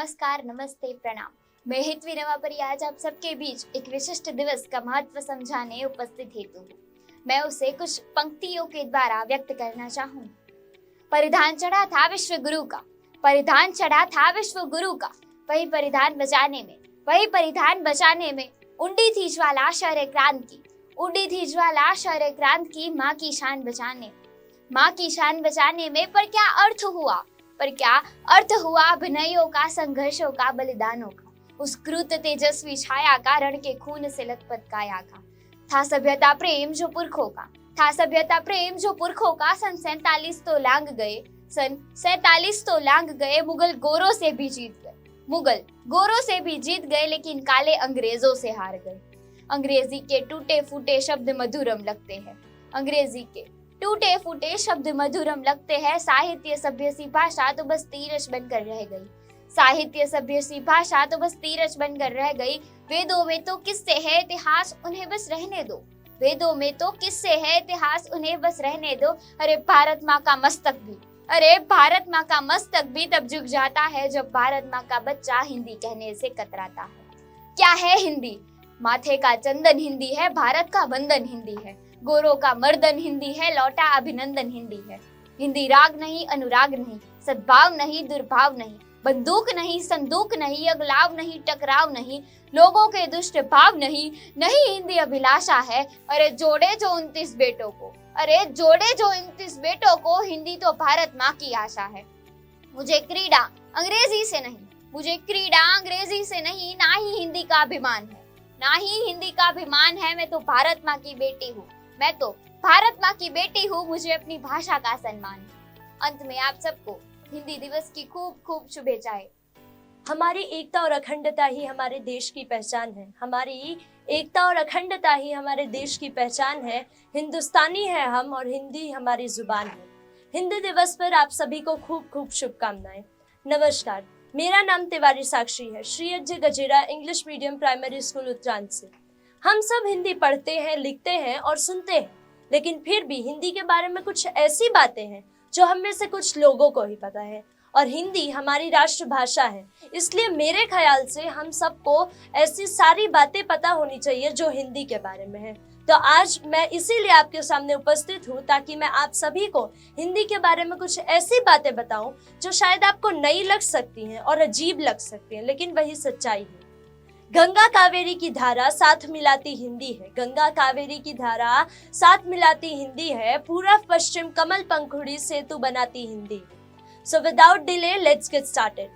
नमस्कार, नमस्ते, प्रणाम। मैं हितवी नवापरी आज आप सबके बीच एक विशिष्ट दिवस का महत्व समझाने उपस्थित हेतु हूँ। मैं उसे कुछ पंक्तियों के द्वारा व्यक्त करना चाहूँ। परिधान चढ़ा था विश्व गुरु का, परिधान चढ़ा था विश्व गुरु का, वही परिधान बचाने में उंडी थी ज्वाला शौर्य क्रांत की, उंडी थी ज्वाला शौर्य क्रांत की, माँ की शान बचाने में। पर क्या अर्थ हुआ अभिनयों का, संघर्षों का, बलिदानों का, उस क्रूत तेजस्वी छाया का, रण के खून से लथपथ काया का। था सभ्यता प्रेम जो पुरखों का, सन 47 तो लांग गए, मुगल गोरों से भी जीत गए, लेकिन काले अंग्रेजों से हार गए। अंग्रेजी के टूटे फूटे शब्द मधुरम लगते हैं, साहित्य सभ्य सी भाषा तो बस तीरच बनकर रह गई। वेदों में तो किस्से है इतिहास, उन्हें बस रहने दो। अरे भारत माँ का मस्तक भी तब झुक जाता है जब भारत माँ का बच्चा हिंदी कहने से कतराता है। क्या है हिंदी? माथे का चंदन हिंदी है, भारत का वंदन हिंदी है, गोरों का मर्दन हिंदी है, लौटा अभिनंदन हिंदी है। हिंदी राग नहीं, अनुराग नहीं, सद्भाव नहीं, दुर्भाव नहीं, बंदूक नहीं, संदूक नहीं, अगलाव नहीं, टकराव नहीं, लोगों के दुष्ट भाव नहीं, हिंदी अभिलाषा है। अरे जोड़े जो 29 बेटों को, हिंदी तो भारत माँ की आशा है। मुझे क्रीड़ा अंग्रेजी से नहीं, ना ही हिंदी का अभिमान है। मैं तो भारत माँ की बेटी हूँ, मुझे अपनी भाषा का सम्मान है। अंत में आप सबको हिंदी दिवस की खूब खूब शुभेच्छाएं। हमारी एकता और अखंडता ही हमारे देश की पहचान है। हिंदुस्तानी है हम और हिंदी हमारी जुबान है। हिंदी दिवस पर आप सभी को खूब खूब शुभकामनाएं। नमस्कार, मेरा नाम तिवारी साक्षी है, Shri Ajay Gajera English medium primary school उत्तरांच से। हम सब हिंदी पढ़ते हैं, लिखते हैं और सुनते हैं, लेकिन फिर भी हिंदी के बारे में कुछ ऐसी बातें हैं जो हम में से कुछ लोगों को ही पता है। और हिंदी हमारी राष्ट्रभाषा है, इसलिए मेरे ख्याल से हम सबको ऐसी सारी बातें पता होनी चाहिए जो हिंदी के बारे में है। तो आज मैं इसीलिए आपके सामने उपस्थित हूँ ताकि मैं आप सभी को हिंदी के बारे में कुछ ऐसी बातें बताऊं जो शायद आपको नई लग सकती हैं और अजीब लग सकती हैं, लेकिन वही सच्चाई है। गंगा कावेरी की धारा साथ मिलाती हिंदी है, पूर्व पश्चिम कमल पंखुड़ी सेतु बनाती Hindi. So without delay, let's get started.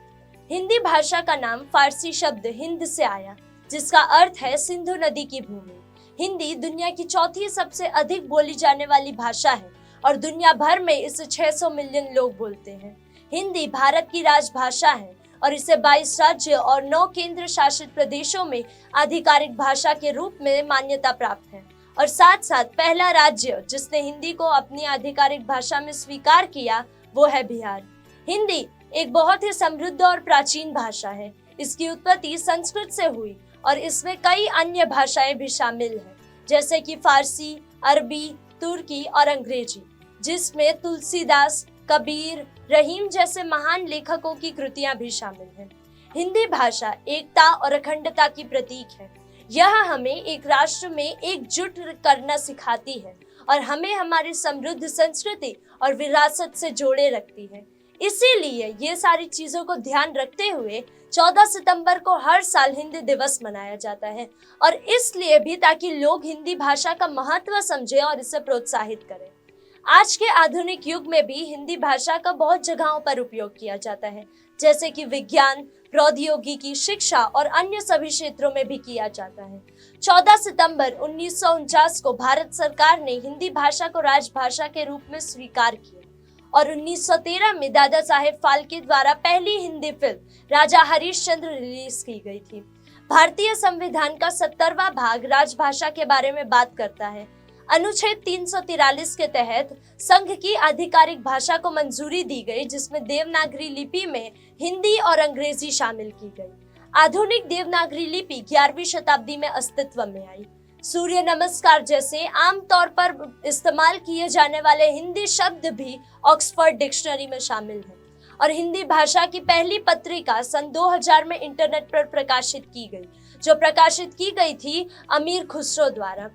Hindi भाषा का नाम फारसी शब्द हिंद से आया, जिसका अर्थ है सिंधु नदी की भूमि। हिंदी दुनिया की चौथी सबसे अधिक बोली जाने वाली भाषा है और दुनिया भर में इसे 600 मिलियन लोग बोलते हैं। हिंदी भारत की राजभाषा है और इसे 22 राज्य और 9 केंद्र शासित प्रदेशों में आधिकारिक भाषा के रूप में मान्यता प्राप्त है। और साथ साथ पहला राज्य जिसने हिंदी को अपनी आधिकारिक भाषा में स्वीकार किया वो है बिहार। हिंदी एक बहुत ही समृद्ध और प्राचीन भाषा है। इसकी उत्पत्ति संस्कृत से हुई और इसमें कई अन्य भाषाएं भी शामिल हैं, जैसे कि फारसी, अरबी, तुर्की और अंग्रेजी, जिसमें तुलसीदास, कबीर, रहीम जैसे महान लेखकों की कृतियां भी शामिल हैं। हिंदी भाषा एकता और अखंडता की प्रतीक है। यह हमें एक राष्ट्र में एकजुट करना सिखाती है और हमें हमारी समृद्ध संस्कृति और विरासत से जोड़े रखती है। इसीलिए ये सारी चीजों को ध्यान रखते हुए 14 सितंबर को हर साल हिंदी दिवस मनाया जाता है, और इसलिए भी ताकि लोग हिंदी भाषा का महत्व समझें और इसे प्रोत्साहित करें। आज के आधुनिक युग में भी हिंदी भाषा का बहुत जगहों पर उपयोग किया जाता है, जैसे कि विज्ञान, प्रौद्योगिकी, शिक्षा और अन्य सभी क्षेत्रों में भी किया जाता है। 14 सितंबर 1949 को भारत सरकार ने हिंदी भाषा को राजभाषा के रूप में स्वीकार किया और 1913 में दादा साहेब फाल्के द्वारा पहली हिंदी फिल्म राजा हरिश्चंद्र रिलीज की गई थी। भारतीय संविधान का 70वां भाग राजभाषा के बारे में बात करता है। अनुच्छेद 343 के तहत संघ की आधिकारिक भाषा को मंजूरी दी गई, जिसमें देवनागरी लिपि में हिंदी और अंग्रेजी शामिल की गई। आधुनिक देवनागरी लिपि 11वीं शताब्दी में अस्तित्व में आई। सूर्य नमस्कार जैसे आमतौर पर इस्तेमाल किए जाने वाले हिंदी शब्द भी ऑक्सफोर्ड डिक्शनरी में शामिल हैं। और हिंदी भाषा की पहली पत्रिका सन 2000 में इंटरनेट पर प्रकाशित की गई, जो प्रकाशित की गई थी अमीर खुसरो द्वारा।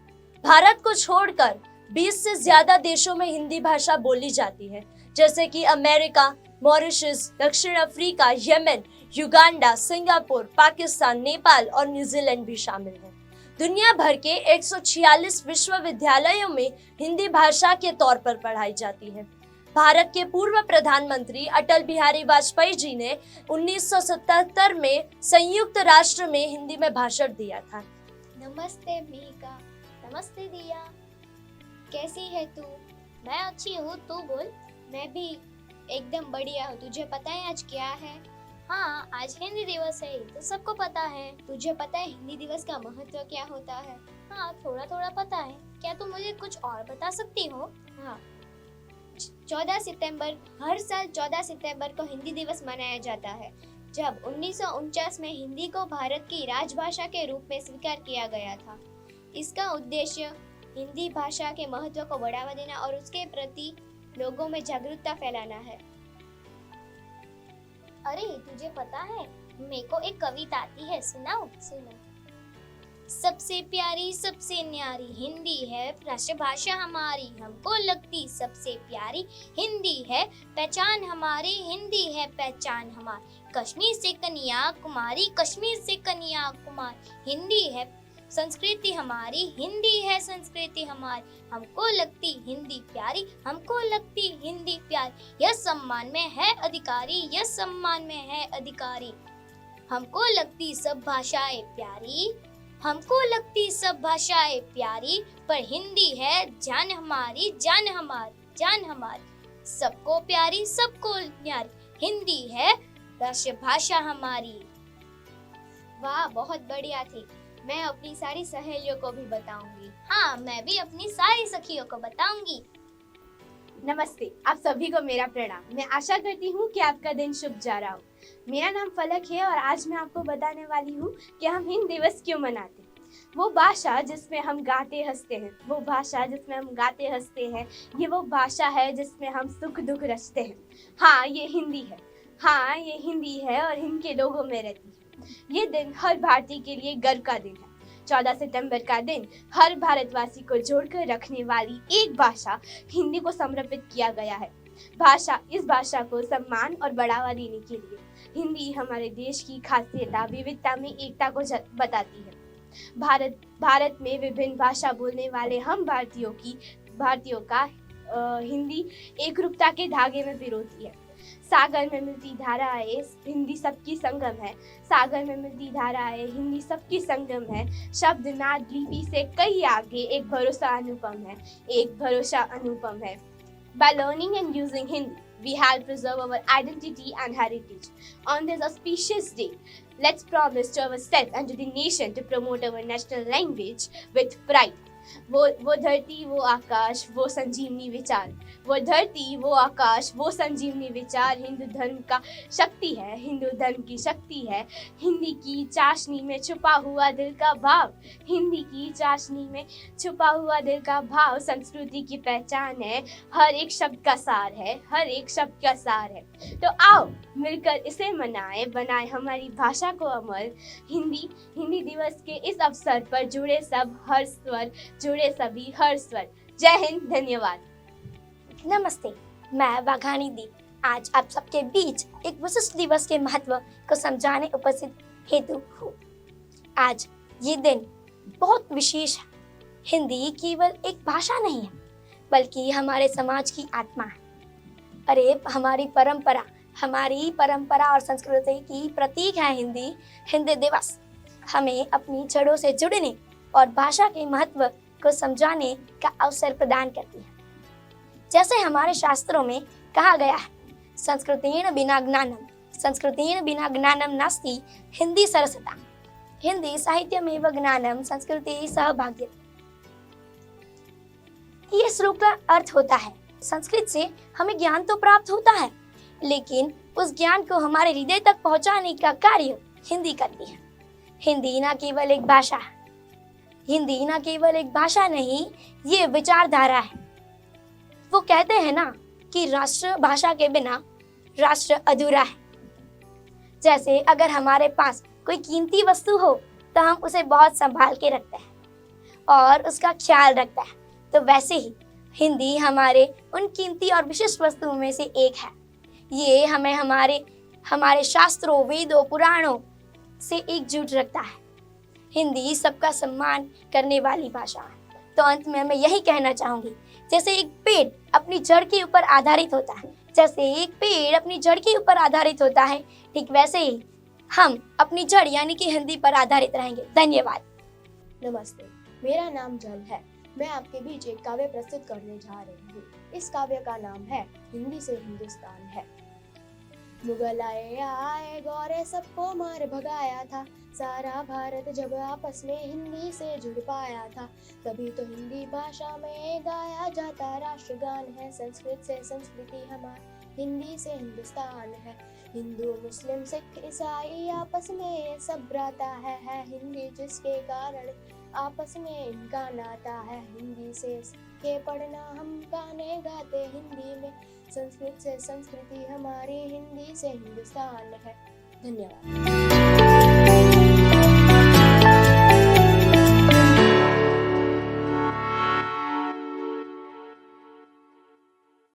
भारत को छोड़कर 20 से ज्यादा देशों में हिंदी भाषा बोली जाती है, जैसे कि अमेरिका, मॉरिशस, दक्षिण Africa, Yemen, Uganda, Singapore, Pakistan, Nepal और न्यूजीलैंड भी शामिल है। दुनिया भर के 146 विश्वविद्यालयों में हिंदी भाषा के तौर पर पढ़ाई जाती है। भारत के पूर्व प्रधानमंत्री अटल बिहारी वाजपेयी जी ने 1977 में संयुक्त राष्ट्र में हिंदी में भाषण दिया था। नमस्ते मीका, नमस्ते दिया, कैसी है तू? मैं अच्छी हूँ, तू बोल। मैं भी एकदम बढ़िया हूँ। तुझे पता है आज क्या है? हाँ, आज हिंदी दिवस है, तो सबको पता है। तुझे पता है हिंदी दिवस का महत्व क्या होता है? हाँ, थोड़ा थोड़ा पता है। क्या तुम मुझे कुछ और बता सकती हो? हाँ, 14 सितंबर, हर साल 14 सितंबर को हिंदी दिवस मनाया जाता है, जब 1949 में हिंदी को भारत की राजभाषा के रूप में स्वीकार किया गया था। इसका उद्देश्य हिंदी भाषा के महत्व को बढ़ावा देना और उसके प्रति लोगों में जागरूकता फैलाना है। अरे, तुझे पता है, मेरे को एक कविता आती है, सुनाओ? सुनो। सबसे प्यारी सबसे न्यारी हिंदी है राष्ट्रभाषा हमारी, हमको लगती सबसे प्यारी हिंदी है, पहचान हमारी हिंदी है पहचान हमारी, कश्मीर से कन्याकुमारी, कश्मीर से कन्याकुमारी हिंदी है संस्कृति हमारी, हिंदी है संस्कृति हमारी, हमको लगती हिंदी प्यारी, हमको लगती हिंदी प्यारी, यह सम्मान में है अधिकारी, यह सम्मान में है अधिकारी, हमको लगती सब भाषाएं प्यारी, हमको लगती सब भाषाएं प्यारी, पर हिंदी है जान हमारी, जान हमारी, जान हमारी, सबको प्यारी सबको न्यारी, हिंदी है राष्ट्रभाषा हमारी। वाह, बहुत बढ़िया थी। मैं अपनी सारी सहेलियों को भी बताऊंगी। हाँ, मैं भी अपनी सारी सखियों को बताऊंगी। नमस्ते, आप सभी को मेरा प्रणाम। मैं आशा करती हूँ कि आपका दिन शुभ जा रहा हो। मेरा नाम फलक है और आज मैं आपको बताने वाली हूँ कि हम हिंदी दिवस क्यों मनाते हैं। वो भाषा जिसमें हम गाते हंसते हैं, वो भाषा जिसमें हम गाते हंसते हैं, ये वो भाषा है जिसमें हम सुख दुख रचते हैं। हाँ, ये हिंदी है। हाँ, ये हिंदी है और इनके लोगों में रहती है। ये दिन हर भारतीय के लिए गर्व का दिन है। 14 सितंबर का दिन हर भारतवासी को जोड़कर रखने वाली एक भाषा हिंदी को समर्पित किया गया है। इस भाषा को सम्मान और बढ़ावा देने के लिए हिंदी हमारे देश की खासियत विविधता में एकता को बताती है। भारत में विभिन्न भाषा बोलने वाले हम भारतीयों का हिंदी एकरूपता के धागे में पिरोती है। सागर में मिलती धाराएं हिंदी सबकी संगम है, सागर में मिलती धाराएं हिंदी सबकी संगम है, शब्द नाद लिपि से कई आगे एक भरोसा अनुपम है, एक भरोसा अनुपम है। By learning and using Hindi, we help preserve our identity and heritage. On this auspicious day, let's promise to ourselves and to the nation to promote our national language with pride. वो धरती वो आकाश वो संजीवनी विचार, वो धरती वो आकाश वो संजीवनी विचार, हिंदू धर्म का शक्ति है, हिंदू धर्म की शक्ति है, हिंदी की चाशनी में छुपा हुआ दिल का भाव, हिंदी की चाशनी में छुपा हुआ दिल का भाव संस्कृति की पहचान है, हर एक शब्द का सार है, हर एक शब्द का सार है। तो आओ मिलकर इसे बनाए हमारी भाषा को अमर। हिंदी दिवस के इस अवसर पर जुड़े सभी हर स्वर। जय हिंद, धन्यवाद। नमस्ते, मैं वाघानी दी आज आप सबके बीच एक विशिष्ट दिवस के महत्व को समझाने उपस्थित हेतु हूँ। आज ये दिन बहुत विशेष है। हिंदी केवल एक भाषा नहीं है, बल्कि हमारे समाज की आत्मा है। अरे हमारी परंपरा और संस्कृति की प्रतीक है हिंदी दिवस हमें अपनी जड़ों से जुड़ने और भाषा के महत्व को समझाने का अवसर प्रदान करती है। जैसे हमारे शास्त्रों में कहा गया है, संस्कृतेन बिना ज्ञानम नास्ति हिंदी सरसता, हिंदी साहित्यमेव ज्ञानम संस्कृते सहभाग्य। ये श्लोक का अर्थ होता है, संस्कृत से हमें ज्ञान तो प्राप्त होता है, लेकिन उस ज्ञान को हमारे हृदय तक पहुंचाने का कार्य हिंदी करती है। हिंदी ना केवल एक भाषा नहीं, ये विचारधारा है। वो कहते हैं ना कि राष्ट्रभाषा के बिना राष्ट्र अधूरा है। जैसे अगर हमारे पास कोई कीमती वस्तु हो तो हम उसे बहुत संभाल के रखते हैं और उसका ख्याल रखते हैं, तो वैसे ही हिंदी हमारे उन कीमती और विशिष्ट वस्तुओं में से एक है। ये हमें हमारे शास्त्रों, वेदों, पुराणों से एकजुट रखता है। हिंदी सबका सम्मान करने वाली भाषा है। तो अंत में मैं यही कहना चाहूँगी, जैसे एक पेड़ अपनी जड़ के ऊपर आधारित होता है, ठीक वैसे ही हम अपनी जड़ यानी कि हिंदी पर आधारित रहेंगे। धन्यवाद। नमस्ते, मेरा नाम जल है। मैं आपके बीच एक काव्य प्रस्तुत करने जा रही हूँ। इस काव्य का नाम है हिंदी से हिंदुस्तान है। मुगल आए गौरे सबको मार भगाया था, सारा भारत जब आपस में हिंदी से जुड़ पाया था, तभी तो हिंदी भाषा में गाया जाता राष्ट्रगान है। संस्कृत से संस्कृति हमारी, हिंदी से हिंदुस्तान है। हिंदू मुस्लिम सिख ईसाई आपस में ये सब भ्राता है हिंदी जिसके कारण आपस में इनका नाता है। हिंदी से के पढ़ना हम गाने गाते हिंदी में, संस्कृत से संस्कृति हमारी, हिंदी से हिंदुस्तान है। धन्यवाद।